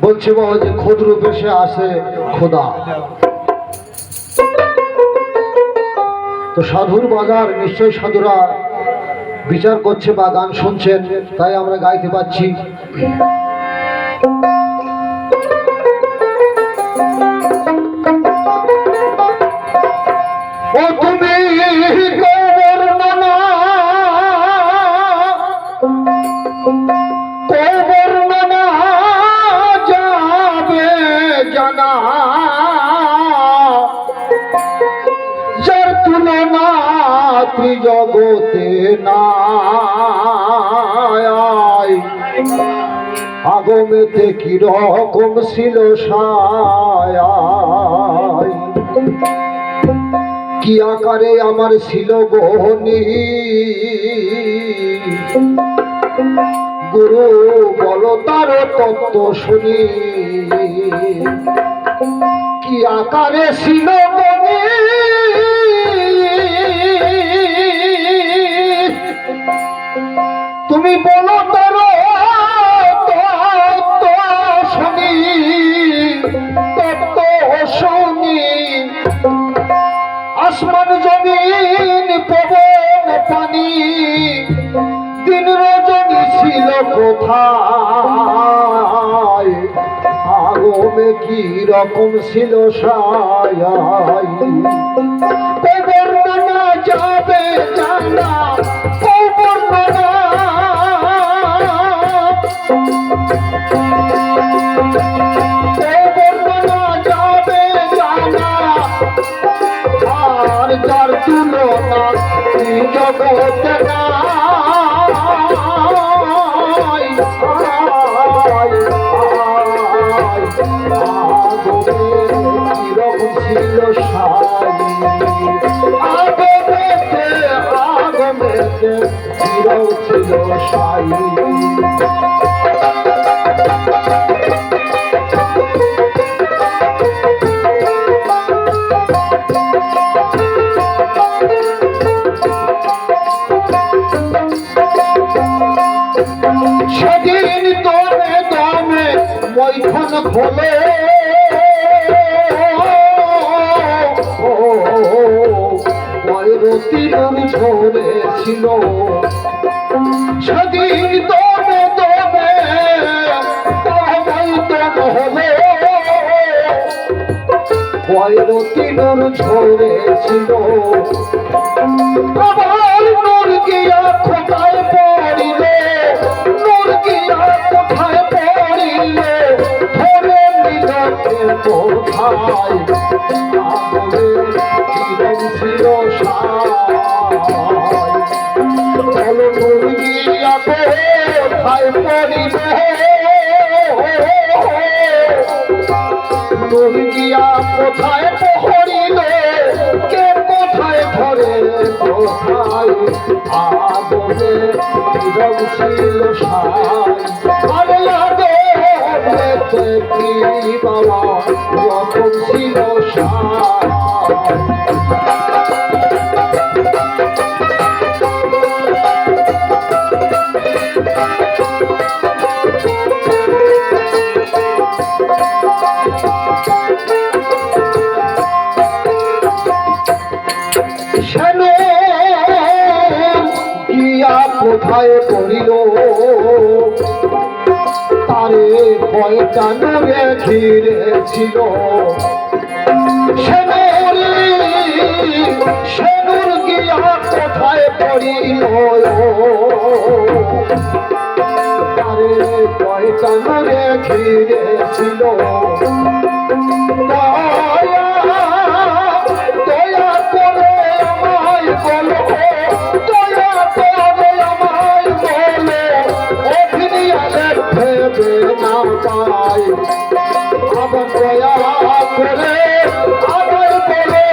বলছে বাবা যে খোদ রূপে সে আসে খোদা। তো সাধুর বাজার, নিশ্চয়ই সাধুরা বিচার করছে বা গান শুনছেন, তাই আমরা গাইতে পাচ্ছি। ও তুমি বর্ণনা যাবে জানা, যার তুলনা ত্রিজগতে নাই। আগমেতে কিরকম ছিল সায়, কি আকারে আমার ছিল গহনি, গুরু বলো তার তত্ত্ব শুনি। কি আকারে ছিল গহনি, তুমি বলো তার তত্ত্ব শুনি, তত্ত্ব শুনি। আসমান জমিন পবন পানি, দিন রজনী ছিল কোথায়, আগমে কি রকম ছিল সায়। বর্ণনা যাবে জানা, বর্ণনা যাবে জানা, আর যার তুলনা জগতে নাই। কিরকম ছিল আগমেতে, আগমেতে কিরকম ছিল সাই। সেদিন দমে দমে মৈথুন খোলে, তিলুর ঝরেছিল। সেদিন দমে দমে মৈথুন হলে, তিলুর ঝরেছিল। আবার নূর গিয়া কোথায় পড়িলে, নূর গিয়া কোথায় পড়িলে, ধরে নিল কোথায়, আগমে কিরম ছিল সায়। বলো নূর গিয়া কোথায় পড়িলে, নূর গিয়া কোথায় পড়িলে, কে কোথায় ধরে কোথায়, আগমে কিরম ছিল সায়। আরে আগমেতে কি বাবা রকম ছিল সায়। কোথায় পড়িল, তারে কয়টা নূরে ঘিরে ছিল। সেনুর গিয়া কোথায় পড়িল, তারে কয়টা নূরে ঘিরে ছিল। দয়া করে আমায় বলো, দয়া করে আমায় বলো, অভিনিয়ালে ভেবে না পাই। আবার দয়া করে আমায় বলো,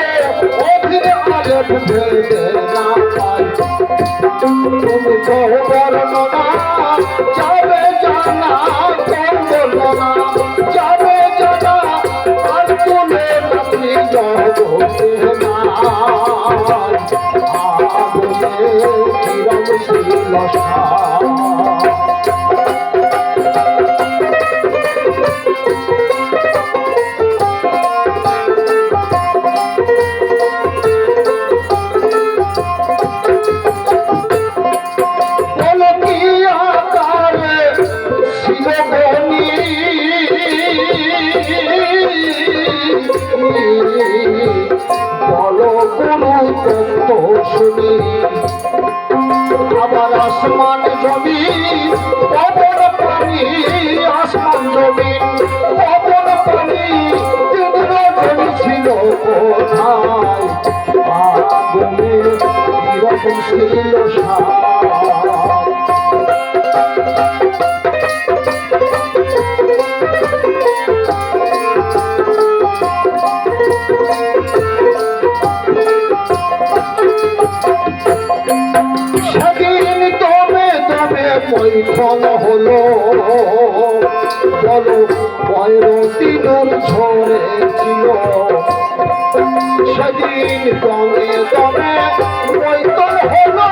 অভিনিয়ালে ভেবে না পাই। তুমি তো বর্ণনা যাবে জানা, বর্ণনা যাবে জানা, আর তুলে নাতি জগতে নাই। আগমে কিরম ছিল সায়। বলো কোনো তত্ত্ব শুনি আবার আসমান জমি পবন পানি আসমান জমি পবন পানি তিন রকম ছিল কোথায় আগুনে কিরকম ছিল সাপ সেদিন দমে দমে মৈথন হলো বলো পয়রতিনুর ঝরেছিল সেদিন দমে দমে মৈথন হলো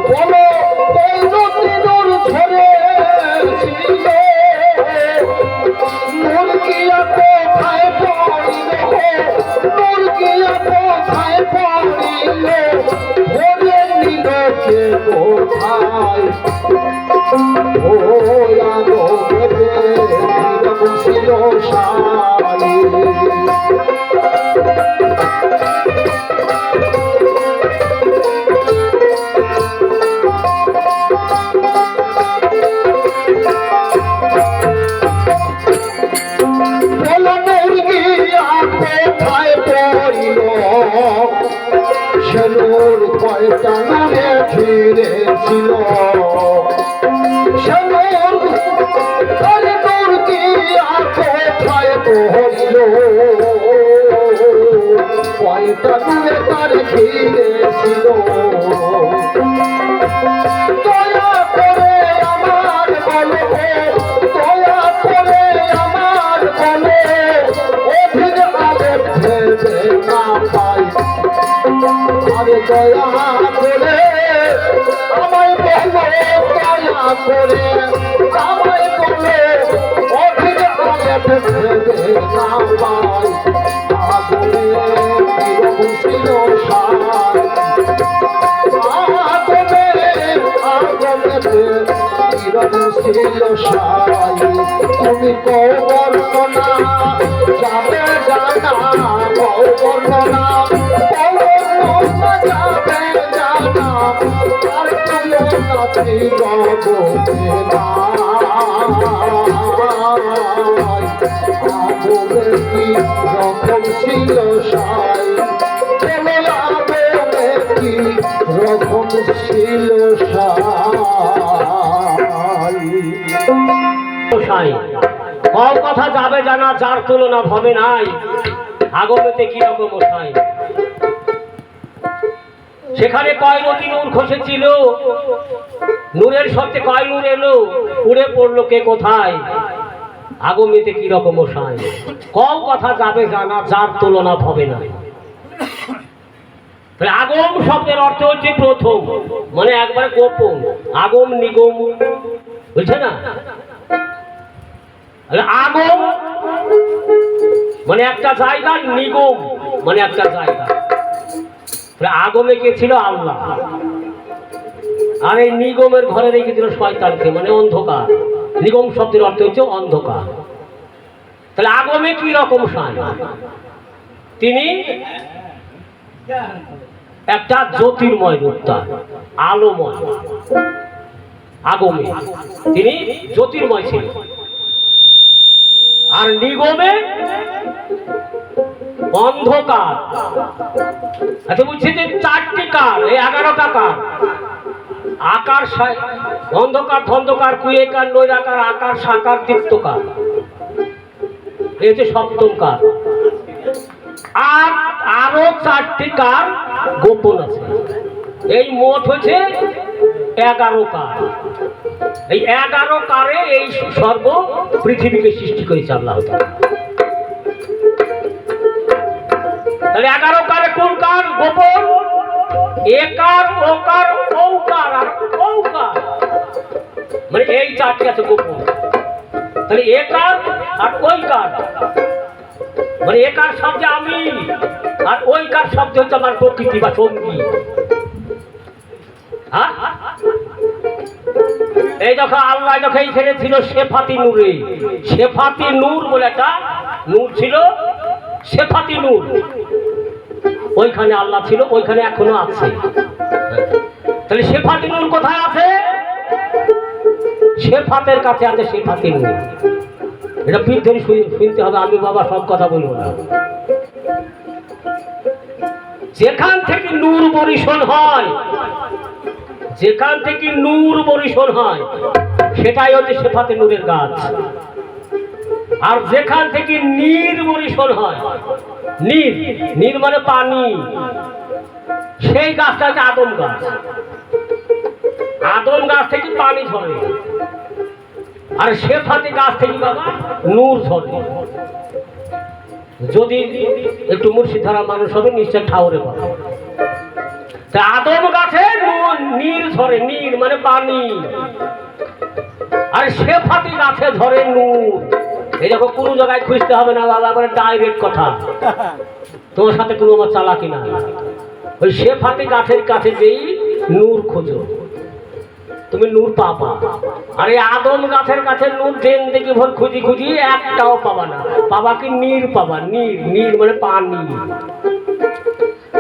বলো পয়রতিনুর ঝরেছিল মুরগিয়া কোথায় পড়িল মুরগিয়া কোথায় পড়িল ভরে নিল কে কোথায় ও আগো এরকম ছিল সাই সেলোর কয়টা নামে ফিরেছিল সেলোর কি কোথায় পড়ল কয়টা নামে তার ফিরেছিল দয়া করে আমার বলো দয়া করে আমার বলো অভিন আগে ভেবে না পাই আরে দয়া করে আমায় বলো দয়া করে আমায় বলো অভিন আগে ভেবে না পাই আগুনে কিরকম ছিল সার আগুনে কিরকম ছিল সাই তুমি কৌ বর্ণনা যাবে জানা কৌ বর্ণনা যাবে জানা আর তুলনাতে আগুনে কি রকম ছিল সাই আগুনে কি রকম ছিল সাই কম কথা যাবে জানা যার তুলনা ভবে নাই আগমেতে কি রকম সাই সেখানে কয় নদী নূর খসেছিল নূরের সত্যি কয় নূর এলো উড়ে পড়লো কে কোথায় আগমেতে কি রকম সাই কম কথা যাবে জানা যার তুলনা ভবে নাই আগম শব্দের অর্থ হচ্ছে প্রথম মানে একবারে গোপন আগম নিগম বুঝছে না আগম মানে একটা জায়গা নিগম মানে একটা জায়গা আগমে কে ছিল আল্লাহ আর এই নিগমের ঘরে রেখেছিল শয়তানকে মানে অন্ধকার নিগম শব্দের অর্থ হচ্ছে অন্ধকার তাহলে আগমে কি রকম সাই তিনি একটা জ্যোতির্ময় রূপ তার আলোময় আগমে তিনি জ্যোতির্ময় ছিলেন আর নিগমে অন্ধকার আচ্ছা বুঝছি যে 4টি কার এই 11টা কার আকার অন্ধকার ধন্ধকার কুয়েকার নৈরাকার আকার সাকার দীপ্তকার এই হচ্ছে সপ্তম কার আর আরো 4টি কার গোপন আছে এই মোট হচ্ছে 11 কার এই 11 কারে এই সর্ব পৃথিবীকে সৃষ্টি করেছে আল্লাহ তাআলা তাহলে 11 কারে কোন কার গোপন একার ওকার ঔকার আর ঔকার মানে এই 4টি আছে গোপন তাহলে একার আর ওইকার মানে একার শব্দ আমি আর ওইকার শব্দ হচ্ছে আমার প্রকৃতি বা সঙ্গী হ্যাঁ এই দেখো আল্লাহ দেখো এইখানে ছিল শেফাতি নূরে, শেফাতি নূর বলে একটা নূর ছিল, শেফাতি নূর। ওইখানে আল্লাহ ছিল, ওইখানে এখনো আছে। তাহলে শেফাতি নূর কোথায় আছে? শেফাতের কাছে আছে শেফাতি নূর। এটা বৃদ্ধের শুনতে হবে, আমি বাবা সব কথা বলবো না। যেখান থেকে নূর বরিশন হয়, যেখান থেকে নূর বরিশন হয় সেটাই হচ্ছে শেফাতে নূরের গাছ। আর যেখান থেকে নীর বরিশন হয়, নীর, নীর মানে পানি, সেই গাছটা হচ্ছে আদম গাছ। আদম গাছ থেকে পানি ঝরে, আর শেফাতে গাছ থেকে বাবা নূর ঝরে। যদি একটু মুর্শিদারা মানুষ হবে নিশ্চয় ঠাউরে পাবে। আদম গাছে নীর ঝরে, নীর মানে পানি, আর শেফাতি গাছে ঝরে নূর। এই দেখো কোনো জায়গায় খুঁজতে হবে না বাবা, মানে ডাইরেক্ট কথা, তোমার সাথে কোনো আমার চালাকি না। ওই শেফাতি গাছের কাছে যেই নূর খোঁজো তুমি নূর পাবা। আর এই আদম গাছের কাছে নূর দেন দেখি ভোর খুঁজি খুঁজি একটাও পাবা না, পাবা কি নীর পাবা, নীর, নীর মানে পানি।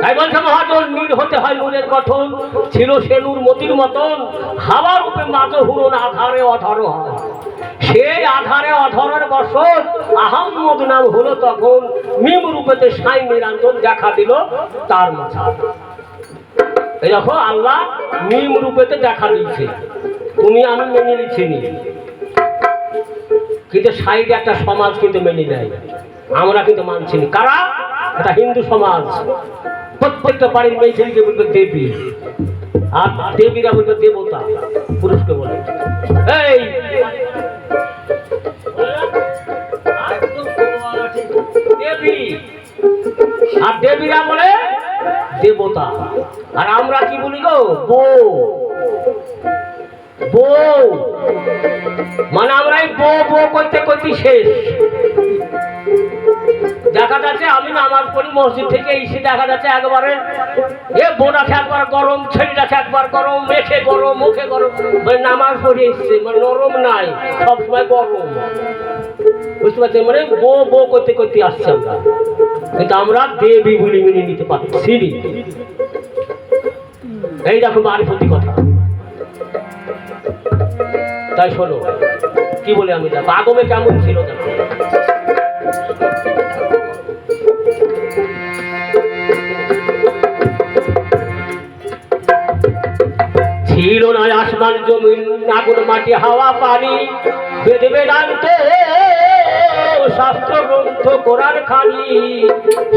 তাই বলছে মহাজন নীর হতে হয় নূরের গঠন, ছিল সে নূর মতির মতন, হাওয়ার রূপে মাঝে হুরন আধারে অধর হয়। সেই আধারে অধরের বসত আহম্মদ নাম হলো তখন, মিম রূপেতে সাই নিরঞ্জন দেখা দিল তার মাথা। এই দেখো আল্লাহ মিম রূপেতে দেখা দিয়েছে, তুমি আমি মেনে নিচ্ছি নি, কিন্তু সাইডে একটা সমাজ কিন্তু মেনে নেয়, আমরা কিন্তু মানছি না। কারা? এটা হিন্দু সমাজ। প্রত্যেকটা বাড়ির মেয়ে ছেলেকে বলবে দেবী, আর দেবীরা বলবে দেবতা, পুরুষকে বলে এই দেবী, আর দেবীরা বলে দেবতা। আর আমরা কি বলি গো? বউ, বউ মানে আমরা এই বউ বউ করতে করতে শেষ। দেখা যাচ্ছে আমি নামাজ পড়ি মসজিদ থেকে এসে দেখা যাচ্ছে একবারে এ বোনাকে একবার গরম, ছেলেটাকে একবার গরম, মেখে গরম, মুখে গরম, মানে নামাজ পড়ে এসছে, মানে নরম নাই, সবসময় গরম। বুঝতে পারছি, মানে বউ বউ করতে করতে আসছে আমরা, কিন্তু আমরা দেবী বলে মেনে নিতে পারছি। এই দেখো মারিফতি কথা। তাই শোনো কি বলে আমি, দেখো আদমে কেমন ছিল, দেখো ছিল না আসমান জমিন, আগুন মাটি হাওয়া পানি, বেদ বেদান্ত শাস্ত্র গ্রন্থ কোরআন খানি।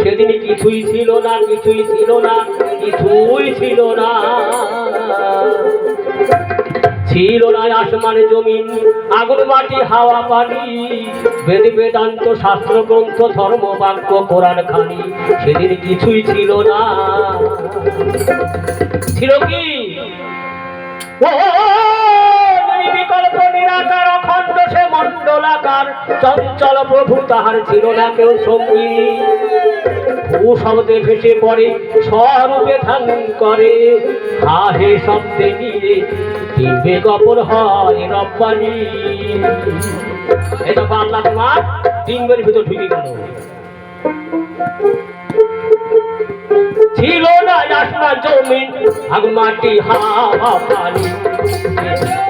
সেদিন কিছুই ছিল না, কিছুই ছিল না, কিছুই ছিল না। ছিল না আসমান জমিন, আগুন মাটি হাওয়া পানি, বেদ বেদান্ত শাস্ত্র গ্রন্থ ধর্ম বাক্য কোরআন খানি। সেদিন কিছুই ছিল না। ছিল কি? বিকল্প নিরাকার অখণ্ড সে মণ্ডলাকার, চঞ্চল প্রভু তাহার ছিল না কেউ সঙ্গী। ভূ শব্দে ভেসে পড়ে, স্বরূপে ধারণ করে, হা হে শব্দে নিয়ে দিবে গপর হয় রব্বানি। এটা আল্লাহ তোমার ডিম্বের ভিতর ঢুকে গেল। ছিল না আসমান জমিন, আগুন মাটি হাওয়া পানি,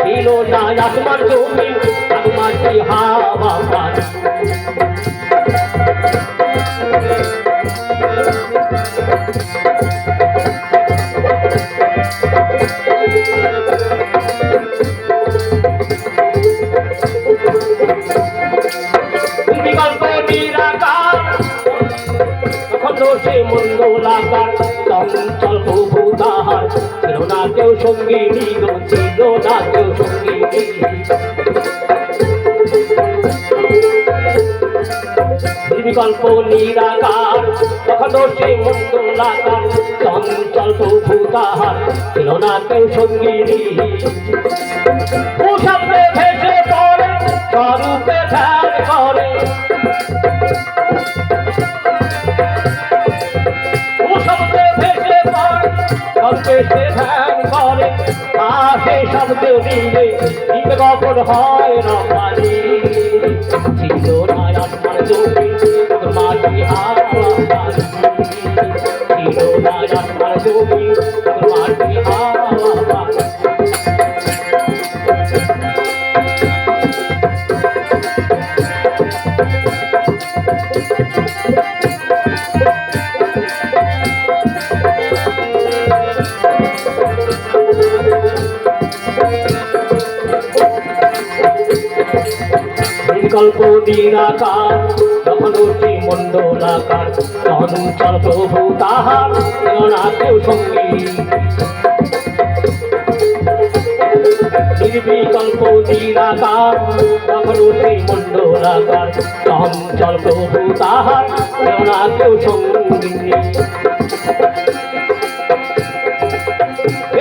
ছিল না আসমান জমিন, আগুন মাটি হাওয়া পানি। বিকল্প নিরাকার অখণ্ড সে মণ্ডলাকার, চঞ্চল প্রভু তাহার ছিল না কেউ সঙ্গী, ছিল না কেউ সঙ্গী। বিকল্প নিরাকার অখণ্ড সে মণ্ডলাকার, চঞ্চল প্রভু তাহার ছিল না কেউ সঙ্গী। শব্দে ভেসে পড়ে, স্বরূপে ধ্যান করে, শব্দে ভেসে পড়ে, শব্দে ধ্যান করে, সেই শব্দ দিলে দিবে কখন হয় রব্বানি ছিল না আসমান জমি মাটি হাওয়া পানি ছিল না আসমান জমি মাটি হাওয়া পানি বিকল্প নিরাকার যখন অতি মণ্ডলাকার চঞ্চল প্রভু তাহার না কেউ সঙ্গী নির্বিকল্প নিরাকার যখন অতি মণ্ডলাকার চঞ্চল প্রভু তাহার না কেউ সঙ্গী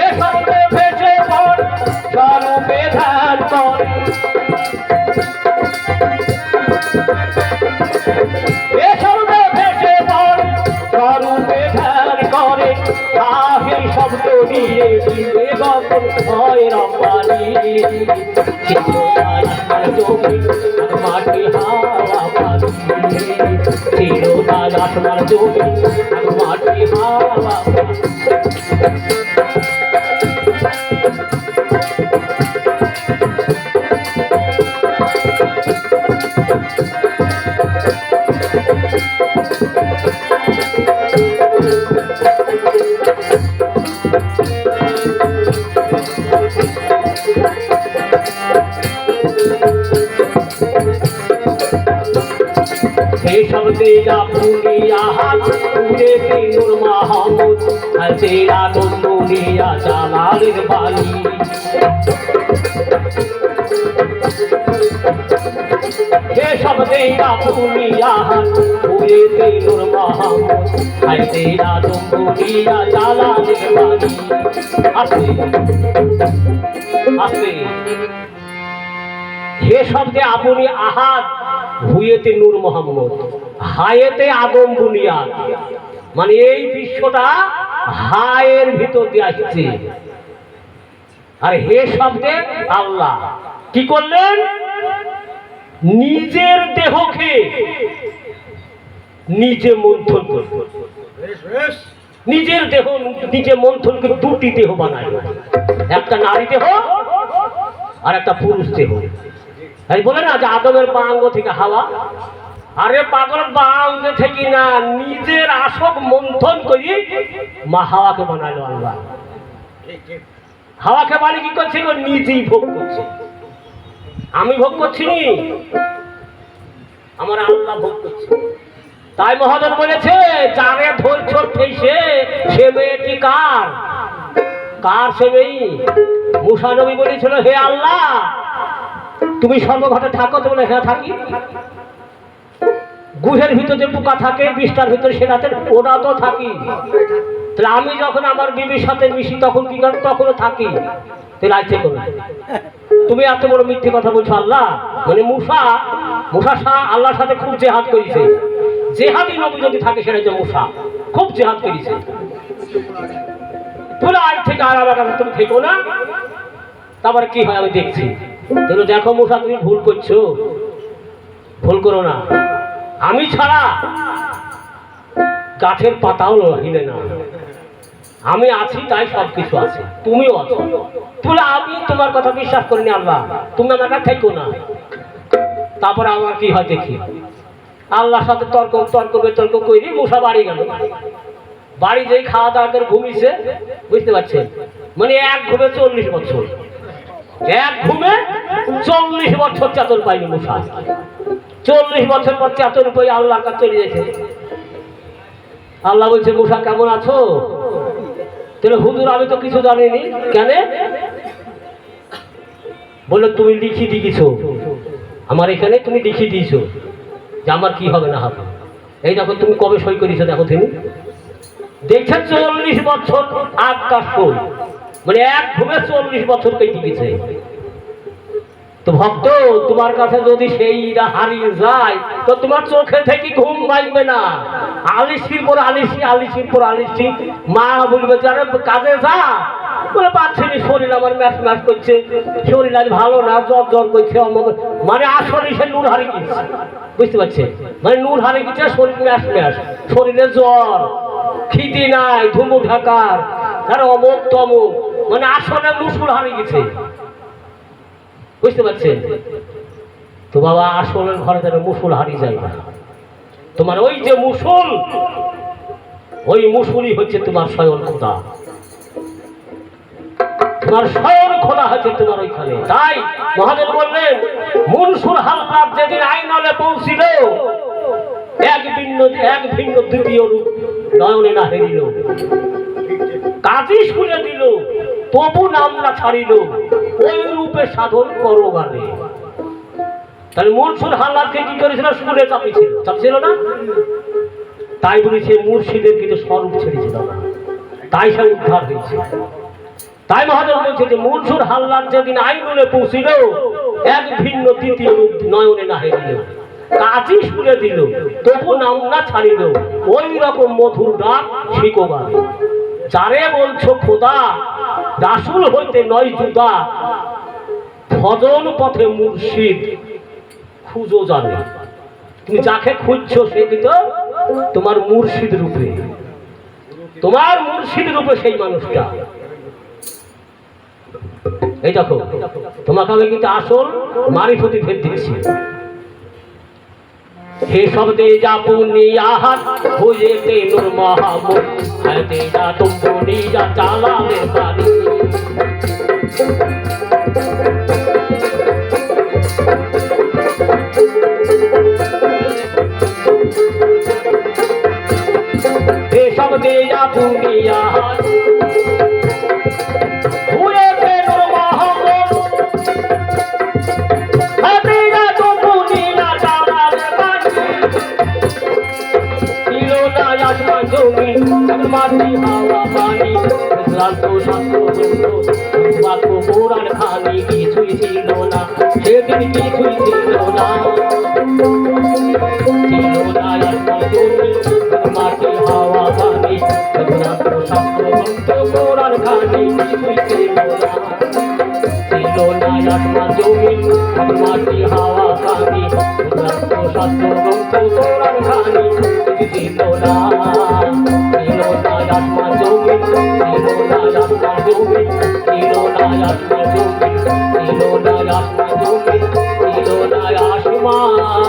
এ শব্দে ভেসে পড় স্বরূপে ধ্যান কর শব্দ দিয়ে দিলে গল্প হয় রব্বানি ছিল না আসমান জমি মাটি হাওয়া পানি ছিল না আসমান জমি মাটি হাওয়া পানি हे शब्दे पुनिया पूरे नूर महमूद तेरा दुनिया जलालेर बानी हे शब्दे पुनिया पूरे नूर महमूद तेरा दुनिया जलालेर बानी आस्ते आस्ते हे शब्दे अपनी आहाद ভুয়েতে নূর মোহাম্মদ হায়েতে আদম বুনিয়াদ মানে এই বিশ্বটা হায়ের ভিতর দিয়ে আসছে আর হে শব্দে আল্লাহ কি করলেন নিজের দেহকে নিজে মন্থন করলেন নিজের দেহ নিজে মন্থন করে দুটি দেহ বানায় একটা নারী দেহ আর একটা পুরুষ দেহ এই বলে না যে আদমের বাঙ্গ থেকে হাওয়া আরে পাগল বাঙ্গ থেকে না নিজের আসক মন্থন করি মা হাওয়াকে বানাইলো আল্লাহ হাওয়াকে বানিয়ে কি করছে ও নিজেই ভোগ করছে আমি ভোগ করছি নি আমার আল্লাহ ভোগ করছে তাই মহাজন বলেছে যারে ধৈর্য ঠেসে সে মেয়েটি কার কার সে মেয়ে মুসা নবী বলেছিল হে আল্লাহ তুমি সর্বঘটে থাকো তো বলে হ্যাঁ থাকি গুহের ভিতরে যে পোকা থাকে বিষ্ঠার ভিতরে সেটাতে ওটা তো থাকি তাহলে আমি যখন আমার বিবির সাথে মিশি তখন কি করি তখনও থাকি তাহলে আইছে করো তুমি এত বড় মিথ্যে কথা বলছো আল্লাহ মানে মুসা শাহ আল্লাহর সাথে খুব জেহাদ করেছে জেহাদি নবী যদি থাকে সেটা হচ্ছে মুসা খুব জেহাদ করেছে বলে আজ থেকে আর আমার কাছে তুমি থেকো না তারপরে কি হয় আমি দেখছি তুমি দেখো মুসা তুমি ভুল করছো ভুল করো না আমি ছাড়া গাছের পাতাও হিলে না আমি আছি তাই সবকিছু আছে তুমিও আছো বলে আমি তোমার কথা বিশ্বাস করিনি আল্লাহ তুমি আমার কাছে থেকো না তারপরে আমার কি হয় দেখি আল্লাহর সাথে তর্ক বিতর্ক করে মুসা বাড়ি গেল বাড়ি যেই খাওয়া দাওয়া করে ঘুমিয়েছে বুঝতে পারছেন মানে এক ঘুমে 40 বছর এক ঘুমে 40 বছর চাতর পাইনি মুসা 40 বছর পর চাতর পাই আল্লাহর কাছে চলে গেছে আল্লাহ বলছে মুসা কেমন আছো তাহলে হুজুর আমি তো কিছু জানিনি কেন বলে তুমি লিখি দিয়েছো আমার এখানে তুমি লিখি দিয়েছো যে আমার কি হবে না হবে এই দেখো তুমি কবে সই করেছো দেখো তুমি দেখছেন 40 বছর আকাশ সই মানে এক ঘুমে 40 বছর কেটে গেছে তো ভক্ত তোমার কাছে যদি সেইটা হারিয়ে যায় তো তোমার চোখে থেকে ঘুম ভাঙবে না আলিশির পর আলিশি আলিশির পর আলিশি মা বলবে যারা কাজে যা বলে পাচ্ছি না, শরীর আমার ম্যাচ ম্যাচ করছে, শরীর আজ ভালো না, জ্বর জ্বর করছে, মানে আসলে সে নূর হারিয়ে গেছে, বুঝতে পারছে? মানে নূর হারিয়ে গেছে, শরীর ম্যাচ ম্যাচ, শরীরে জ্বর, খিদে নাই, ধুমু ঢাকার, আর অমুক তমুক, মানে আসলে মুসুল হারিয়ে গেছে, বুঝতে পারছেন? তো বাবা আসলের ঘরে যেন মুসুল হারিয়ে যায় না। তোমার ওই যে মুসুল, ওই মুসুলই হচ্ছে তোমার স্বয়ং খোদা, তোমার স্বয়ং খোদা হচ্ছে তোমার ওইখানে। তাই মহাজন বললেন, মুনসুর হালকার যেদিন আইনালে পৌঁছিল, এক ভিন্ন দ্বিতীয় রূপ নয়নে না হেরিল, কাজী শুনে দিল, তবু নাম না ছাড়িল, ওই রূপে সাধন করো গানে। তাহলে মুনসুর হাল্লাদকে কি করেছিল? সুরে চাপিয়েছিল না? তাই বলেছে মুর্শিদের কিন্তু স্বরূপ ছেড়েছিল না, তাই সে উদ্ধার হয়েছে। তাই মহাজন বলছে যে মুনসুর হাল্লাদ যেদিন আইনুলে পৌঁছিল, এক ভিন্ন দ্বিতীয় রূপ নয়নে না হেরিল, কাজী শুনে দিল, তবু নাম না ছাড়িল, ওই রকম মধুর ডাক শিখো গানে। যারে বলছো খোদা, রাসূল হইতে নয় জুদা, ভজন পথে মুর্শিদ খুঁজো জানে। তুমি যাকে খুঁজছো সে কিন্তু তোমার মুর্শিদ রূপে, তোমার মুর্শিদ রূপে সেই মানুষটা। এই দেখো, তোমাকে আমি কিন্তু আসল মারিফতি ভেদ দিচ্ছি। হে শব্দে যাপুনি আহাত হয়েতে নূর মাহমুদ, হাতে যা তুমনি যা চালালে পানি। হে শব্দে যাপুনি আহাত হয়েতে নূর মাহমুদ, হাতে যা তুমনি যা চালালে পানি। আসমান জমিন মাটি হাওয়া পানি, ক্লান্ত শাস্ত্র বাক্য পুরাণ খানি, কিছুই ছিল না সেদিন, কিছুই ছিল না, ছিল না আসমান জমিন মাটি হাওয়া পানি, ক্লান্ত শাস্ত্র পুরাণ খানি, কিছুই ছিল না, ছিল না আসমান জমিন মাটি হাওয়া পানি, ক্লান্ত শাস্ত্র পুরাণ খানি, ছিল না, ছিল না আসমান জমিন, ছিল না আসমান জমিন, ছিল না আসমান জমিন, ছিল না আসমান জমিন, ছিল না আসমান